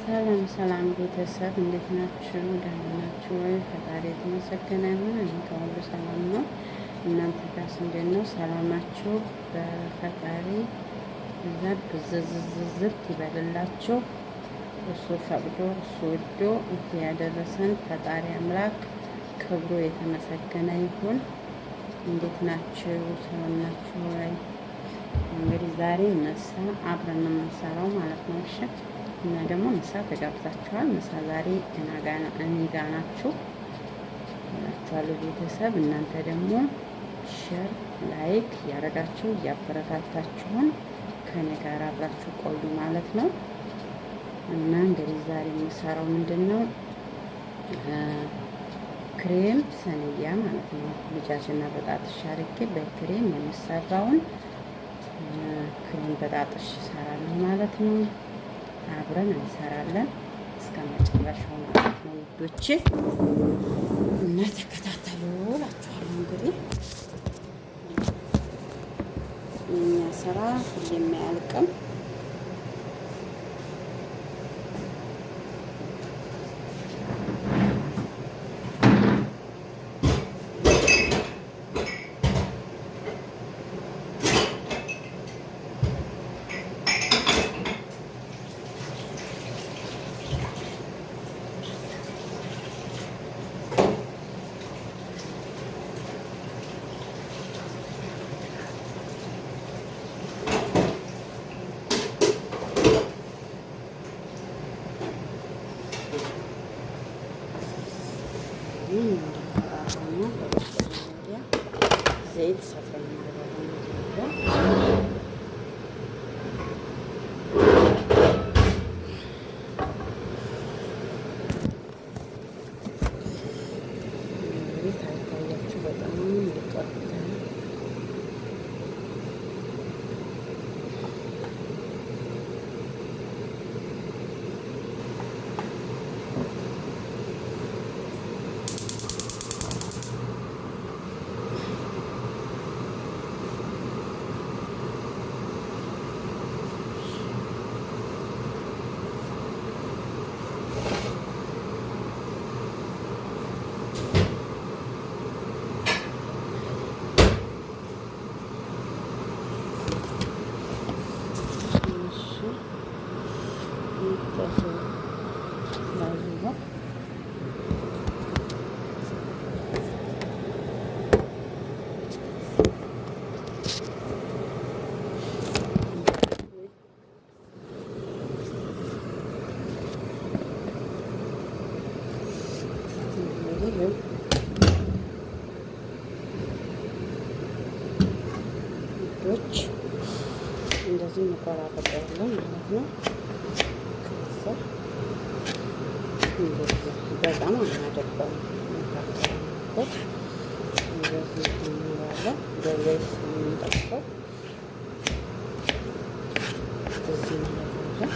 ሰላም ሰላም ቤተሰብ እንዴት ናችሁ? ደህና ናችሁ ወይ? ፈጣሪ የተመሰገነ ይሁን። እኔ ከሁሉ ሰላም ነው። እናንተ ጋርስ እንዴት ነው? ሰላማችሁ በፈጣሪ ዘንድ ብዝዝዝት ይበልላችሁ። እሱ ፈቅዶ እሱ ወዶ እዚህ ያደረሰን ፈጣሪ አምላክ ክብሩ የተመሰገነ ይሁን። እንዴት ናችሁ? ሰላም ናችሁ ወይ? እንግዲህ ዛሬ ምሳ አብረን የምንሰራው ማለት ነው። እሺ እና ደግሞ ምሳ ተጋብዛችኋል። ምሳ ዛሬ እኔ ጋ ናችሁ እላችኋለሁ ቤተሰብ። እናንተ ደግሞ ሼር ላይክ ያደረጋችሁ እያበረታታችሁን ከኔ ጋር አብራችሁ ቆዩ ማለት ነው። እና እንግዲህ ዛሬ የምሰራው ምንድን ነው? ክሬም ሰንያ ማለት ነው። ልጃጅና በጣጥሽ አድርጌ በክሬም የሚሰራውን ክሬም በጣጥሽ እሰራለሁ ማለት ነው። አብረን እንሰራለን እስከ መጨረሻው ማለት ነው ውዶቼ፣ እና ተከታተሉ እላችኋለሁ። እንግዲህ የኛ ስራ ሁሌም አያልቅም። ዘይት ሰፍረን ታይታያችሁ በጣም ሊቀርታ ዶች እንደዚህ መቆራረጥ ያለው ማለት ነው። ከዛ እንደዚህ በጣም አናደርገው መካከል እንደዚህ እንላለን። በዘይት የምንጠብሰው እዚህ ማለት ነው።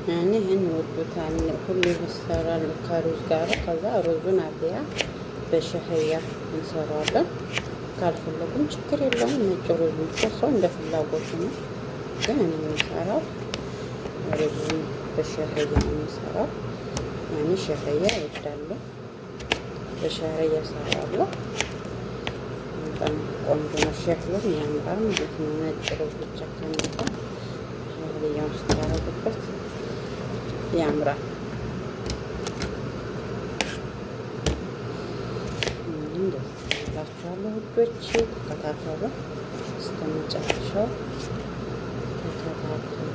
ያኔ ይህን ይወዱታል። ሁሌ ይሰራል ከሩዝ ጋር። ከዛ ሩዙን አብያ በሻህያ እንሰራዋለን። ካልፈለጉም ችግር የለውም። ነጭ ሩዝ ሰው እንደ ፍላጎቱ ነው። ግን እኔ የምሰራው ሩዙን በሻህያ ነው የምሰራው። ያኔ ሻህያ እወዳለሁ። በሻህያ እሰራዋለሁ። በጣም ቆንጆ ነው። ሸክሉም ያምራል ማለት ነው። ነጭ ሩዝ ብቻ ከሚባ ሻህያ ውስጥ ያደረጉበት ያምራል። እንደዚህ እላችኋለሁ ውዶች፣ ተከታተሉ እስከ መጨረሻው ተከታተሉ።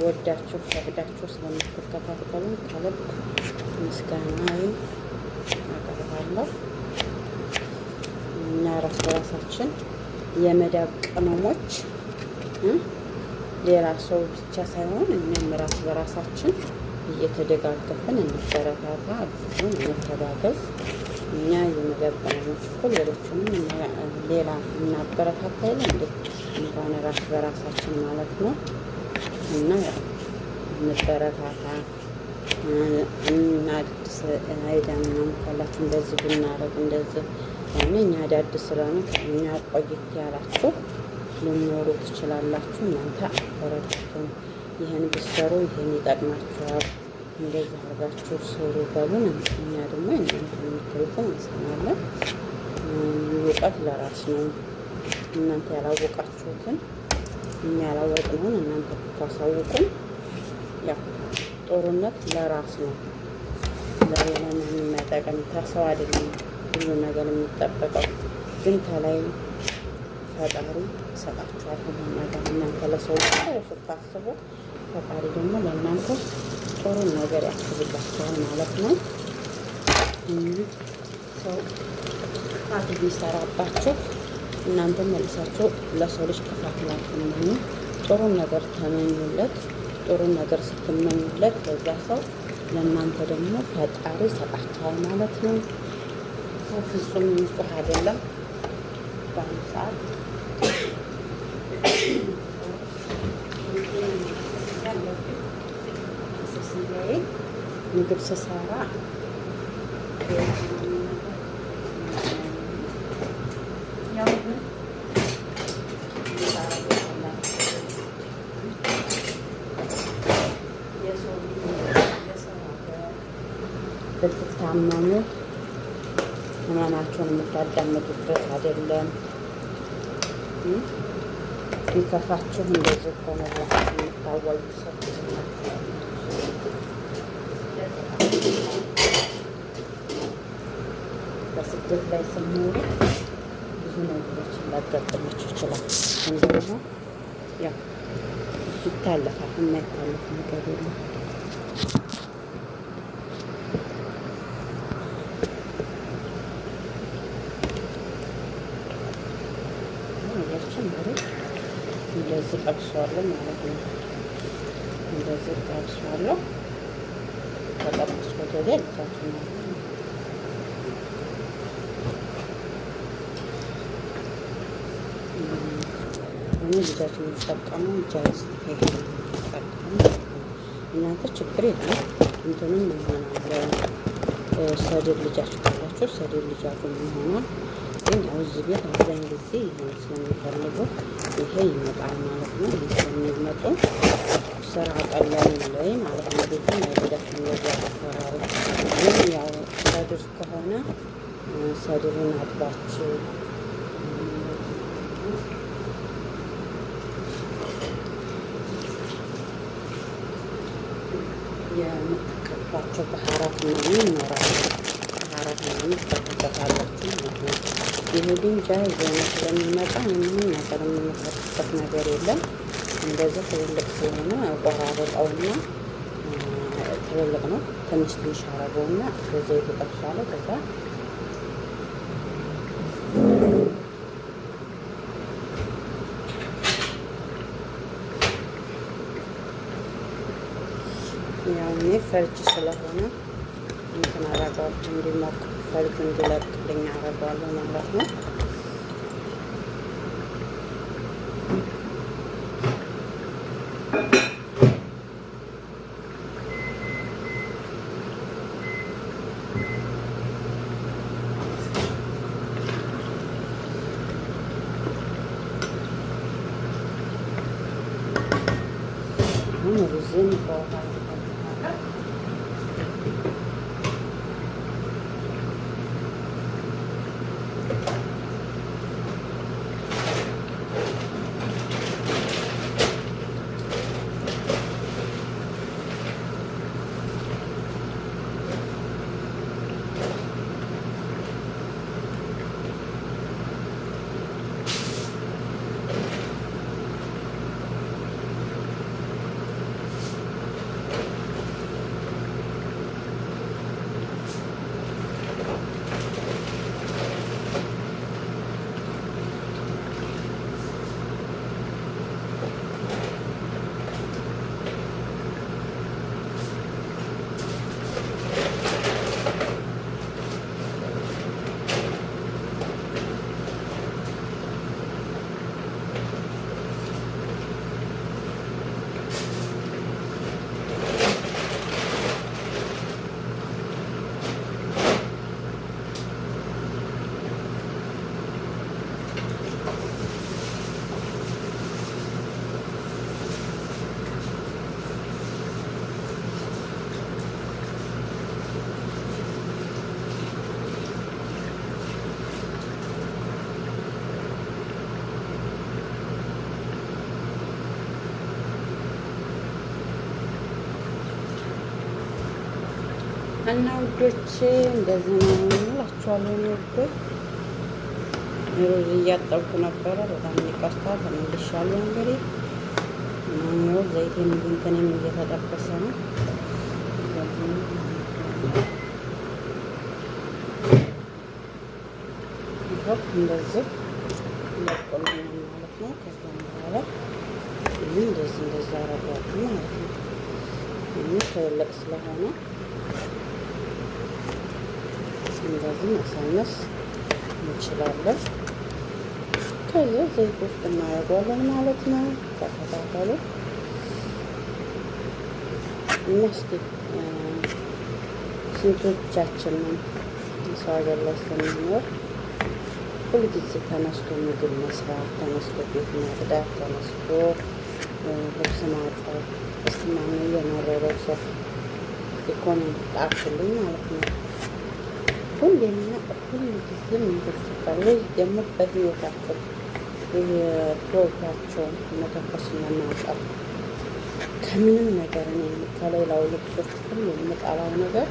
ወዳችሁ ፈቅዳችሁ ስለምትከታተሉ ከልብ ምስጋናዬን አቀርባለሁ። እኛ ራስ በራሳችን የመዳብ ቅመሞች ሌላ ሰው ብቻ ሳይሆን እኛም ራስ በራሳችን እየተደጋገፍን እንበረታታ፣ ብዙም እንተጋገዝ። እኛ የመዳብ ቅመሞች እኮ ሌሎችንም ሌላ እናበረታታ የለ እንዴ? እንኳን ራስ በራሳችን ማለት ነው። እና እንበረታታ እና አዲስ አይዲያ ምናምን ካላችሁ እንደዚህ ብናረግ እንደዚህ ሆነ እኛ አዳዲስ ስለሆነ እኛ ቆይት ያላችሁ ልኖሩ ትችላላችሁ። እናንተ አበረታቱን። ይህን ብትሰሩ ይህን ይጠቅማችኋል፣ እንደዚህ አድርጋችሁ ስሩ በሉን። እኛ ደግሞ እናንተ የምትሉትን እንሰማለን። እውቀት ለራስ ነው። እናንተ ያላወቃችሁትን እኛ ያላወቅነውን እናንተ ብታሳውቁን፣ ያው ጦርነት ለራስ ነው። ለሌላ የሚጠቅም ከሰው አይደለም ሁሉ ነገር የሚጠበቀው፣ ግን ከላይ ፈጣሪ ይሰጣችኋል ሁሉን ነገር። እናንተ ለሰው ስታስቡ ፈጣሪ ደግሞ ለእናንተ ጥሩ ነገር ያስብላችኋል ማለት ነው። ሰው ክፋት ቢሰራባችሁ እናንተ መልሳችሁ ለሰው ልጅ ክፋት ላትመኙ፣ ጥሩ ነገር ተመኙለት። ጥሩ ነገር ስትመኙለት በዛ ሰው ለእናንተ ደግሞ ፈጣሪ ይሰጣችኋል ማለት ነው። ሰው ፍጹም ንጹሕ አይደለም። በአሁኑ ሰዓት ምግብ ስሰራ ብትታመሙ ህመማቸውን የምታዳምጡበት አይደለም። ቢከፋችሁ እንደዚህ ሆነ ብላችሁ የምታዋዩ ሰዎች በስደት ላይ ስንኖር ብዙ ነገሮችን ሊያጋጥማችሁ ይችላል። ግን ደግሞ ያው ይታለፋል። የማይታለፍ ነገር የለም። እንደዚህ ጠብሰዋለሁ ማለት ነው። እንደዚህ ጠብሰዋለሁ። ከጠበስኩት ወዲያ ልታችሁ ነው። እኔ ልጃችሁ የሚጠቀሙ ጃይዝ ይሄ እናንተ ችግር የለም። እንትንም ይሆናል ሰድር ልጃችሁ ካላችሁ ሰድር ልጃችሁ ይሆናል። ግን ያው እዚህ ቤት አብዛኛውን ጊዜ ይሄን ስለሚፈልጉ ይሄ ይመጣል ማለት ነው። ይሄ ስለሚመጡ ስራ ቀላል ላይ ማለት ነው። ቤት ማይደረክ ነው ያፈራሩ። ግን ያው ሰድር ከሆነ ሰድሩን አጥባችሁ የምትቀባቸው ባህራት ምናምን ይኖራሉ። ባህራት ምናምን ትቀባላችሁ ማለት ነው። ይሄ ግን ጃይዝ ሆነ ስለሚመጣ ምንም ነገር የምንፈርበት ነገር የለም። እንደዚህ ትልልቅ ስለሆነ ቆራረጠውና ትልልቅ ነው። ትንሽ ትንሽ አረገውና በዘይት እጠብሳለሁ። ከዛ ያው እኔ ፈርጅ ስለሆነ እንትን አረገዋለሁ እንዲሞቅ ፈርጁ እንዲለቅልኝ አረገዋለሁ ማለት ነው። ሩዝን በውሃ እና ውዶች እንደዚህ ነው እላችኋለሁ። ውዶች ሩዝ እያጠብኩ ነበረ። በጣም ይቅርታ ተመልሻለሁ። እንግዲህ ነው ዘይቴን እንትኔም እየተጠበሰ ነው። እንደዚህ ለቆልኝ ማለት ነው። ከዛ በኋላ እንደዚህ አረጋለሁ ማለት ነው። ይህ ትልቅ ስለሆነ እንደዚህ ማሳነስ እንችላለን። ከዚያ ዘይት ውስጥ እናደርገዋለን ማለት ነው። ተከታተሉ እና እስኪ ስንቶቻችንን ሰው ሀገር ላይ ስንኖር ሁልጊዜ ተነስቶ ምግብ መስራት፣ ተነስቶ ቤት ማጽዳት፣ ተነስቶ ልብስ ማጠብ እስኪ ማነው እየመረረው ሰው ኢኮኖሚ ጣፍልኝ ማለት ነው። ሁሌና ሁልጊዜ ምግብ ሲባል ወይ ደግሞ በህይወታቸው ፕሮግራቸውን መተኮስና ማውጣት ከምንም ነገር እኔ ከሌላው ልብሶች ሁሉ የምጣላው ነገር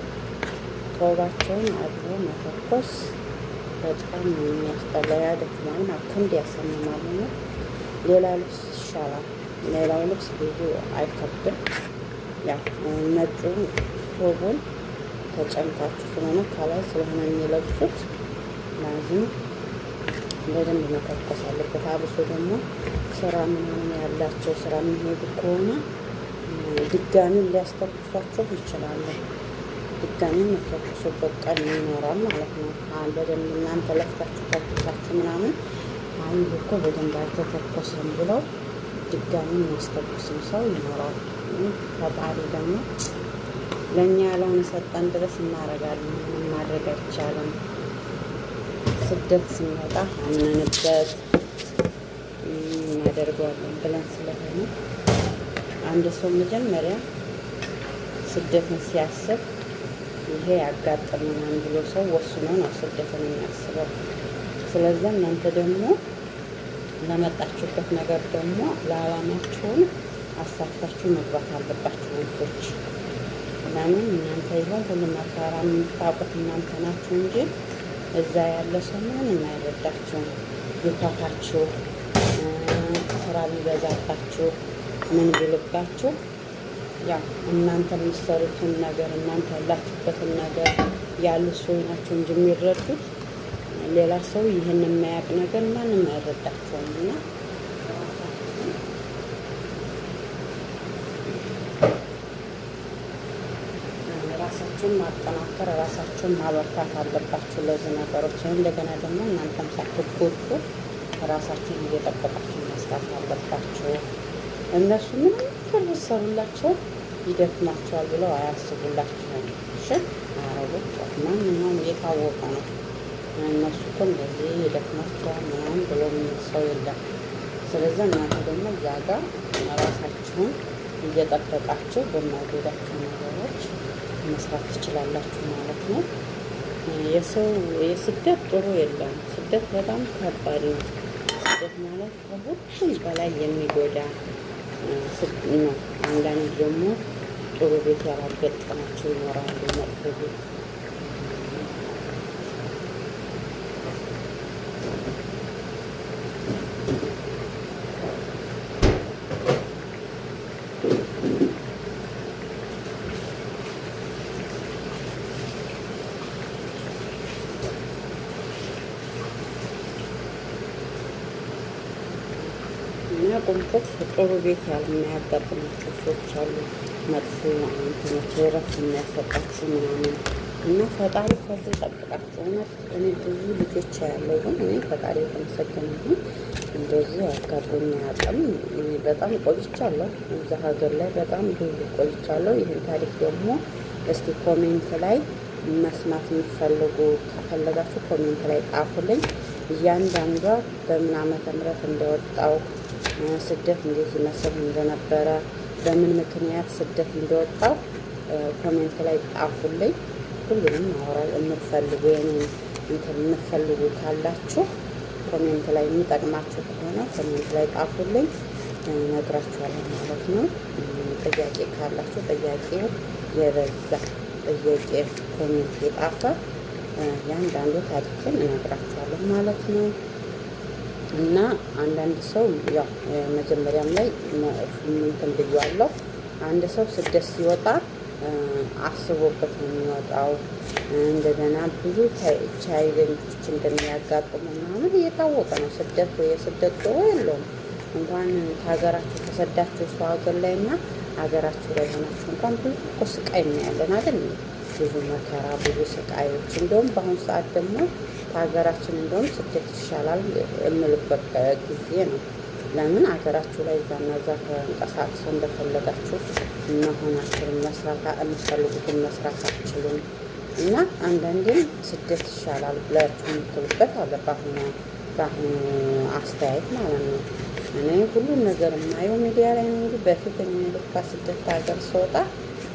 ፕሮግራቸውን አድሮ መተኮስ በጣም የሚያስጠላ ያደክማል ማለት ክንድ ያሰምማል ነው። ሌላ ልብስ ይሻላል። ሌላው ልብስ ብዙ አይከብድም። ያው ነጩ ቶቡን ተጨምታችሁ ስለሆነ ከላይ ስለሆነ የሚለብሱት ላዝም በደንብ መተኮስ አለበት። አብሶ ደግሞ ስራ ምናምን ያላቸው ስራ የሚሄዱ ከሆነ ድጋሚ ሊያስተኩሷቸው ይችላሉ። ድጋሚ መተኮሱበት ቀን ይኖራል ማለት ነው። በደንብ እናንተ ለፍታችሁ ተኩሳችሁ ምናምን አንዱ እኮ በደንብ አልተተኮሰም ብለው ድጋሚ የሚያስተኩስም ሰው ይኖራል። ፈጣሪ ደግሞ ለእኛ ያለውን ሰጠን ድረስ እናደርጋለን። ምንም ማድረግ አይቻልም። ስደት ስንመጣ አምነንበት እናደርገዋለን ብለን ስለሆነ አንድ ሰው መጀመሪያ ስደትን ሲያስብ ይሄ ያጋጥመናል ብሎ ሰው ወስኖ ነው ስደትን የሚያስበው። ስለዚህ እናንተ ደግሞ ለመጣችሁበት ነገር ደግሞ ለዓላማችሁን አሳክታችሁ መግባት አለባችሁ ወንዶች። ለምን እናንተ ይሆን ሁሉ መከራ የምታውቁት እናንተ ናችሁ እንጂ እዛ ያለ ሰው ምንም አይረዳችሁም። ይከፋችሁ፣ ስራ ቢበዛባችሁ፣ ምን ቢልባችሁ ያው እናንተ የምትሰሩትን ነገር እናንተ ያላችሁበትን ነገር ያሉ ሰዎች ናቸው እንጂ የሚረዱት ሌላ ሰው ይህን የማያውቅ ነገር ማንም አይረዳቸውም። እና ራሳችሁን ማጠናከር ራሳችሁን ማበርታት አለባችሁ ለዚህ ነገሮች። እንደገና ደግሞ እናንተም ሳትጎዱ ራሳችሁን እየጠበቃችሁ መስራት አለባችሁ። እነሱ ምንም ብትሰሩላቸው ይደክማቸዋል ብለው አያስቡላችሁም። እሺ አረቦች ማንኛውም የታወቀ ነው። እነሱ እኮ እንደዚህ ይደክማቸዋል ምናምን ብሎ ሰው የለም። ስለዚህ እናንተ ደግሞ እዛ ጋር ራሳችሁን እየጠበቃችሁ በማይጎዳችሁ ነገሮች መስራት ትችላላችሁ ማለት ነው። የስደት ጥሩ የለም። ስደት በጣም ከባድ ነው። ስደት ማለት ከሁሉም በላይ የሚጎዳ ነው። አንዳንድ ደግሞ ጥሩ ቤት ያላገጠማቸው ይኖራሉ። መጥፎ ቤት እና ቁምቁት ጥሩ ቤት ያልሚያጋጥማቸው ሰዎች አሉ። መጥፎ እንትኖች ረፍት የሚያሰጣችሁ ምናምን እና ፈጣሪ ከዚህ ጠብቃችሁ። እውነት እኔ ብዙ ልጆች ያለው ግን እኔ ፈጣሪ የተመሰገነ ይሁን እንደዚህ አጋጥሞኝ አያውቅም። በጣም ቆይቻለሁ እዛ ሀገር ላይ በጣም ብዙ ቆይቻለሁ። ይህን ታሪክ ደግሞ እስቲ ኮሜንት ላይ መስማት የሚፈልጉ ከፈለጋችሁ ኮሜንት ላይ ጣፉልኝ። እያንዳንዷ በምን ዓመተ ምህረት እንደወጣው ስደት እንዴት ይመስል እንደነበረ በምን ምክንያት ስደት እንደወጣው ኮሜንት ላይ ጣፉልኝ። ሁሉንም ማውራት የምትፈልጉ የኔን እንትን የምትፈልጉ ካላችሁ ኮሜንት ላይ የሚጠቅማችሁ ከሆነ ኮሜንት ላይ ጣፉልኝ፣ እነግራችኋለሁ ማለት ነው። ጥያቄ ካላችሁ ጥያቄው የበዛ የጤፍ ኮሜንት የጣፈ የአንዳንዱ ታሪክን እነግራችኋለሁ ማለት ነው። እና አንዳንድ ሰው ያው መጀመሪያም ላይ እንትን ብያለሁ። አንድ ሰው ስደት ሲወጣ አስቦበት ነው የሚወጣው። እንደገና ብዙ ቻሌንጆች እንደሚያጋጥሙ ምናምን እየታወቀ ነው። ስደት የስደት ጥሩ የለውም። እንኳን ከሀገራችሁ ተሰዳችሁ ሰው ሀገር ላይ እና ሀገራችሁ ላይ ሆናችሁ እንኳን ብዙ እኮ ስቃይ እናያለን አይደል? ብዙ መከራ፣ ብዙ ስቃዮች። እንደውም በአሁኑ ሰዓት ደግሞ ከሀገራችን እንደውም ስደት ይሻላል የምልበት ጊዜ ነው። ለምን ሀገራችሁ ላይ እዛና እዛ ተንቀሳቅሰው እንደፈለጋችሁ መሆናችሁን መስራት የምትፈልጉትን መስራት አትችሉም። እና አንዳንዴም ስደት ይሻላል ብላችሁ የምትሉበት አለ። በአሁኑ አስተያየት ማለት ነው። እኔ ሁሉም ነገር የማየው ሚዲያ ላይ ነው እንጂ በፊት የሚልካ ስደት ሀገር ስወጣ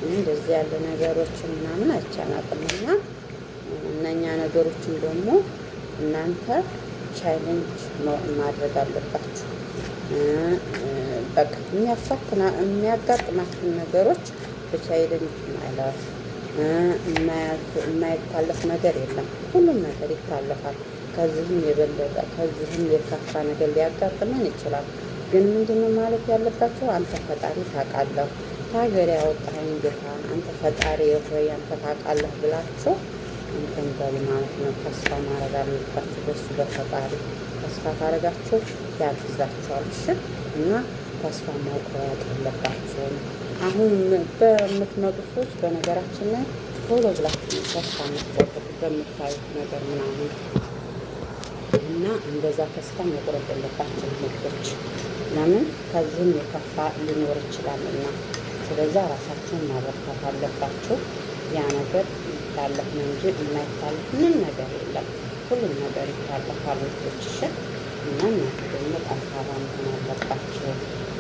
እንደዚህ ያለ ነገሮችን ምናምን አይቻላቅም። እና እነኛ ነገሮችን ደግሞ እናንተ ቻሌንጅ ማድረግ አለባችሁ። በቃ የሚያጋጥማችሁን ነገሮች በቻሌንጅ ማለፍ የማይታለፍ ነገር የለም። ሁሉም ነገር ይታለፋል። ከዚህም የበለጠ ከዚህም የከፋ ነገር ሊያጋጥመን ይችላል። ግን ምንድነው ማለት ያለባቸው? አንተ ፈጣሪ ታውቃለህ፣ ከሀገር ያወጣኸኝ ጌታ አንተ ፈጣሪ ሆይ አንተ ታውቃለህ ብላችሁ እንትን በሉ ማለት ነው። ተስፋ ማድረግ አለባችሁ በሱ በፈጣሪ ተስፋ ካደረጋችሁ ያግዛችኋል። እሺ። እና ተስፋ መቁረጥ የለባችሁም። አሁን በምትመጡ ሰዎች በነገራችን ላይ ቶሎ ብላችሁ ተስፋ የምትቆርጡ በምታዩት ነገር ምናምን እና እንደዛ ተስፋ መቁረጥ የለባችሁም ልጆች። ለምን ከዚህም የከፋ ሊኖር ይችላልና፣ ስለዛ ራሳችሁን ማበርታት አለባችሁ። ያ ነገር ይታለፍ ነው እንጂ የማይታለፍ ምንም ነገር የለም። ሁሉም ነገር ይታለፋል ልጆች። እሺ። እና እናንተ ደግሞ ጠንካራ መሆን አለባችሁ።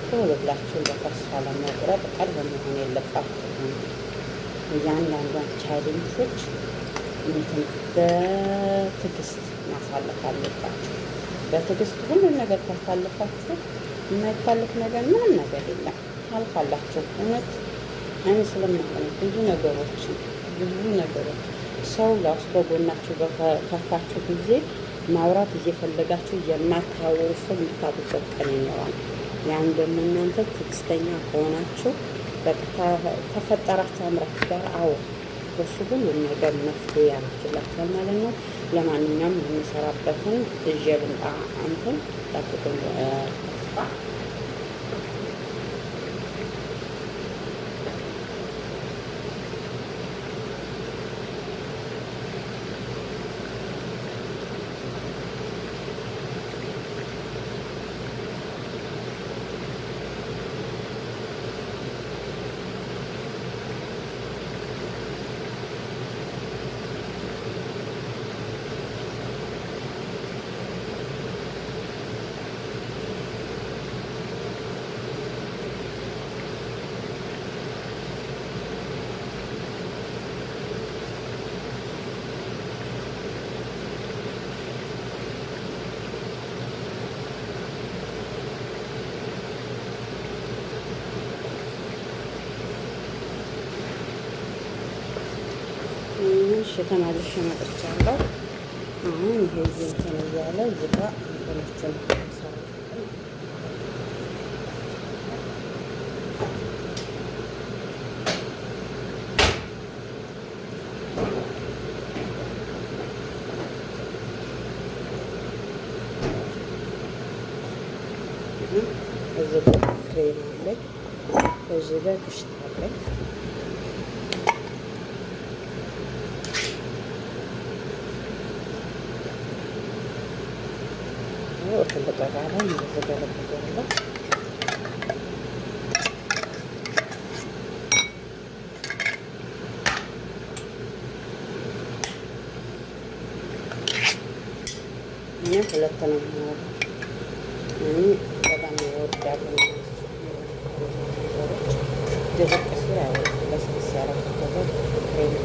ቶሎ ብላችሁ በተስፋ ለመቁረጥ ቅርብ መሆን የለባችሁም። እያንዳንዷን ቻሌንጆች በትዕግስት ማሳለፍ አለባችሁ። በትዕግስት ሁሉን ነገር ካሳለፋችሁ የማይታለፍ ነገር ምንም ነገር የለም። ታልፋላችሁ። እውነት እኔ ስለማሆነ ብዙ ነገሮች ሰው ላስ በጎናችሁ በከፋችሁ ጊዜ ማውራት እየፈለጋችሁ የማታወሩ ሰው የምታቡበት ቀን ይኖራል። ያን ደግሞ እናንተ ትዕግስተኛ ከሆናችሁ በቃ ተፈጠራችሁ አምራችሁ ጋር በሱ ሁሉም ነገር መፍትሄ ያመችላችኋል ማለት ነው። ለማንኛውም የሚሰራበትን እዤ ልምጣ አንተን ጠብቁን ተስፋ እሺ ተመልሼ መጥቻለሁ። አሁን ይሄ እንትን እያለ እዚህ ጋር እንትኖችን እዚህ ጋር ክሬም አለኝ፣ እዚህ ጋር ግሽት አለኝ። ተለቀቃለ እንደተገለበጠ እኔ ሁለት ነው ማለት እኔ በጣም ይወዳሉ ደረቅ ሲል አይወድም። ለስልስ ያደረኩት ከዛ ክሬም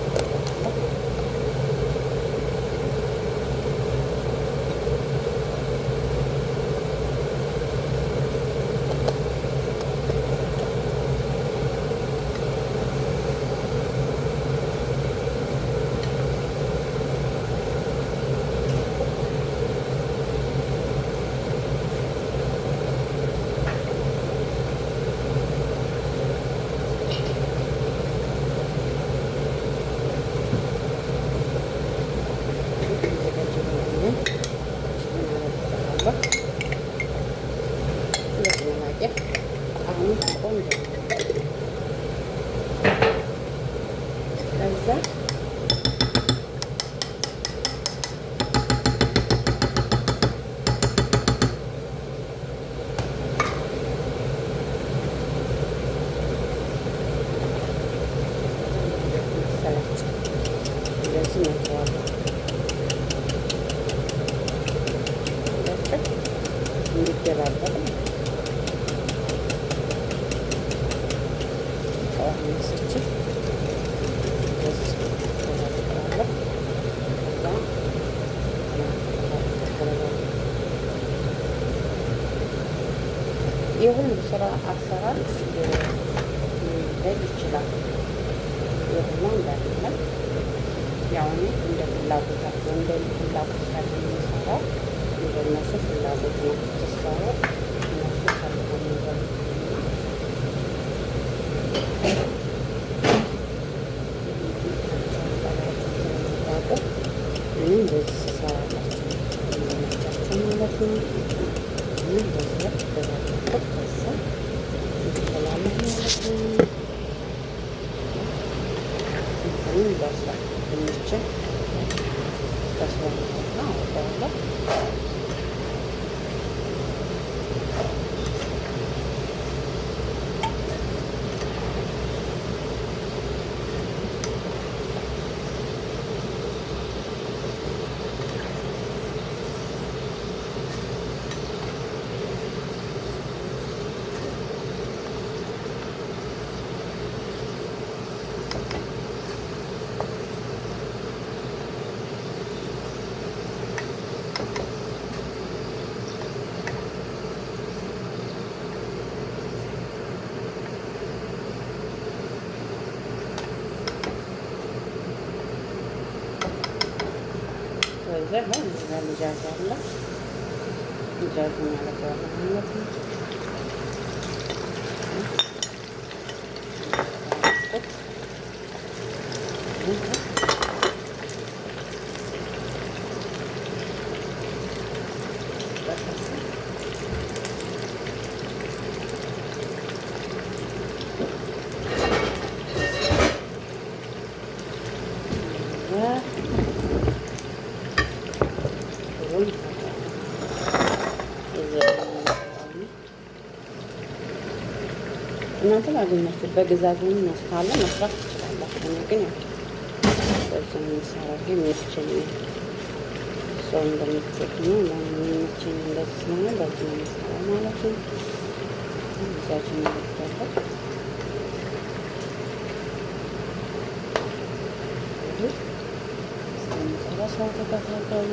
እንዲገባበት ስች የሁሉ ስራ አሰራር ሊለይ ይችላል። የሁሉ እንዳለ ያው እንደ ፍላጎታቸው እንደ ፍላጎት ሳለ የሚሰራው እንደነሱ ፍላጎት ነው። ሲሰራ እነሱ ፈልገው የሚበሉት ምንም በዚህ ሲሰራላቸው የሚመቻቸው ማለት ነው። ምንም በዚያ በባለበት ከዛ ይችላል ማለት ነው። እንትንም ደርሷል። ድንችን በስለና አወጣዋለሁ። ከዛ ነው ልጃዝ አለ ልጃዝ ማለት ነው። እናንተ ባገኛችሁ በግዛዙን መስካለ መስራት ትችላላችሁ። እኔ ግን ያው በዚህ የሚሰራው የሚችል ሰው እንደምትሰጥ ነው ለሚችል እንደዚህ ስለሆነ በዚህ ነው የሚሰራው ማለት ነው። ግዛዙን ይወጣል። ስለሚሰራ ሰው ተከታተሉ።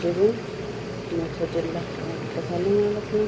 ጅቡን እናስወድላችኋለን ማለት ነው።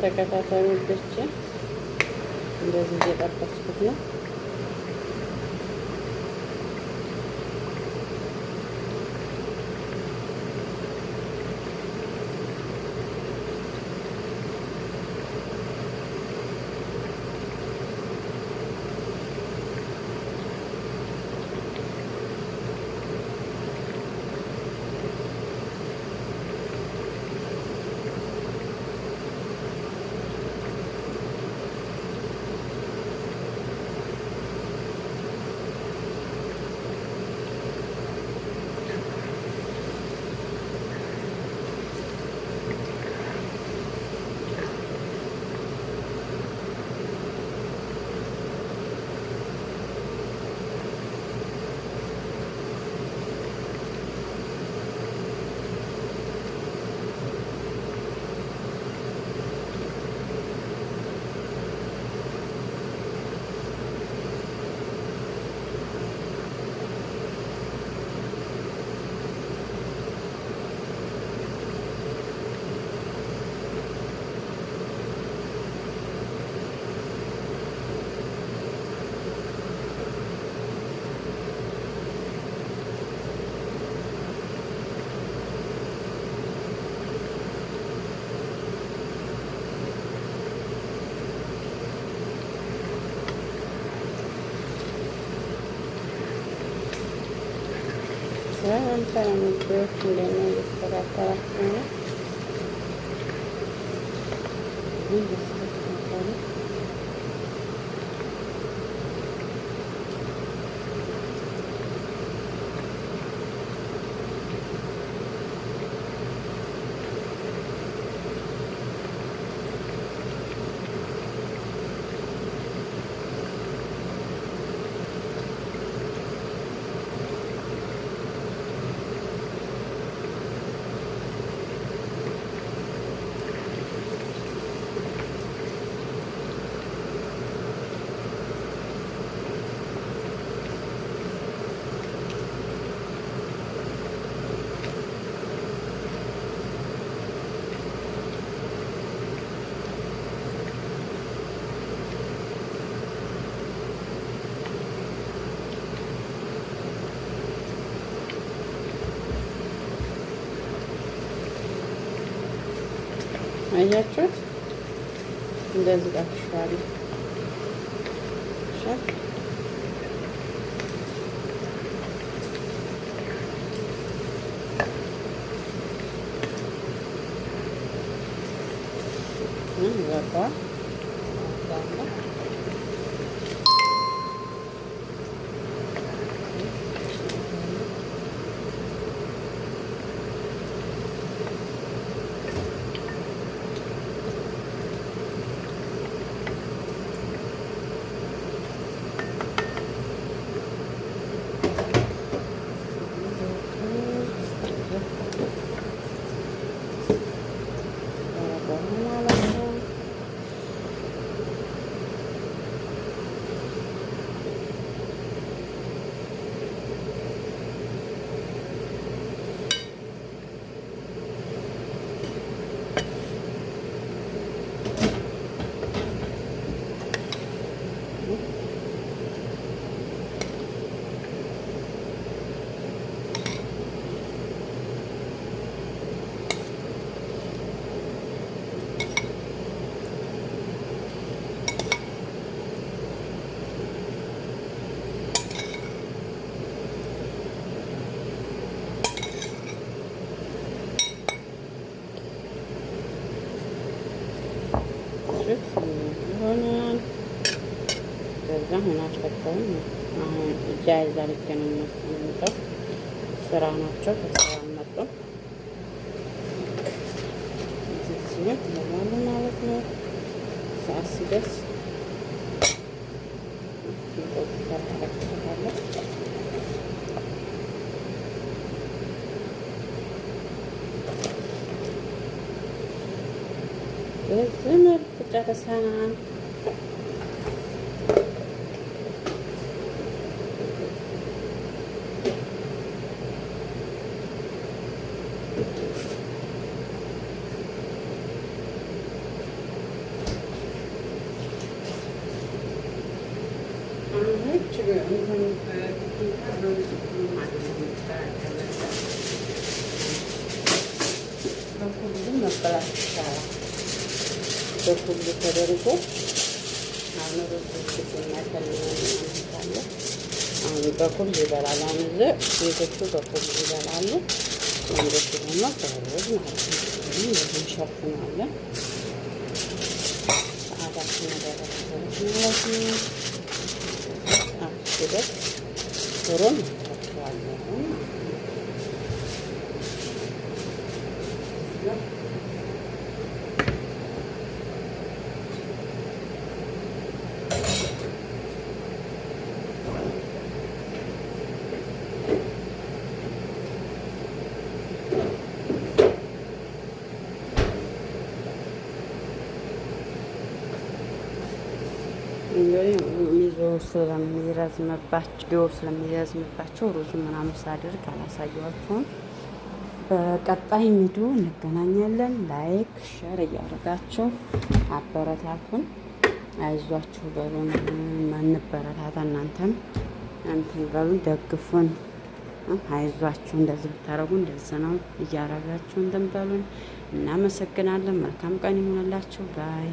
ተከታተሉ ልጆቼ። እንደዚህ እየጠበስኩት ነው። ሰላም ሰላም ልጆች እንደምን እየተከታተላችሁ ነው? አያችሁት? እንደዚህ ጣፍሻለሁ። ይበቃዋል። ይሆናል። ከዛ አሁን አልፈታውም። አሁን ጃይዛ ልክ ነው የሚመስለው። ስራ ናቸው። ከስራ አልመጡም። እዚህ ይሆናሉ ማለት ነው። ሰዓት ሲደርስ በዚህ መልኩ ጨርሰናል። በሁሉም መበላት ይቻላል። በሁሉ ተደርጎ አሁን ሩዝ የሚያፈልጋለ አሁን በኩል ይበላል። አሁን ቤቶቹ በኩል ይበላሉ። ወንዶቹ ደግሞ በሩዝ ማለት ነው። እንደዚህ እንሸፍነዋለን። ሰዓታችን ደረስ ማለት ነው። አስደት ሩም ተከዋለን። ስለሚረዝምባቸው ሩዙ ምናምን ሳደርግ አላሳየኋችሁም። በቀጣይ ቪዲዮ እንገናኛለን። ላይክ ሸር እያደረጋችሁ አበረታቱን። አይዟችሁ በሉን፣ እንበረታታ። እናንተም እንትን በሉን፣ ደግፉን። አይዟችሁ እንደዚህ ብታረጉ እንደዚህ ነው እያረጋችሁ እንትን በሉን። እናመሰግናለን። መልካም ቀን ይሆንላችሁ። ባይ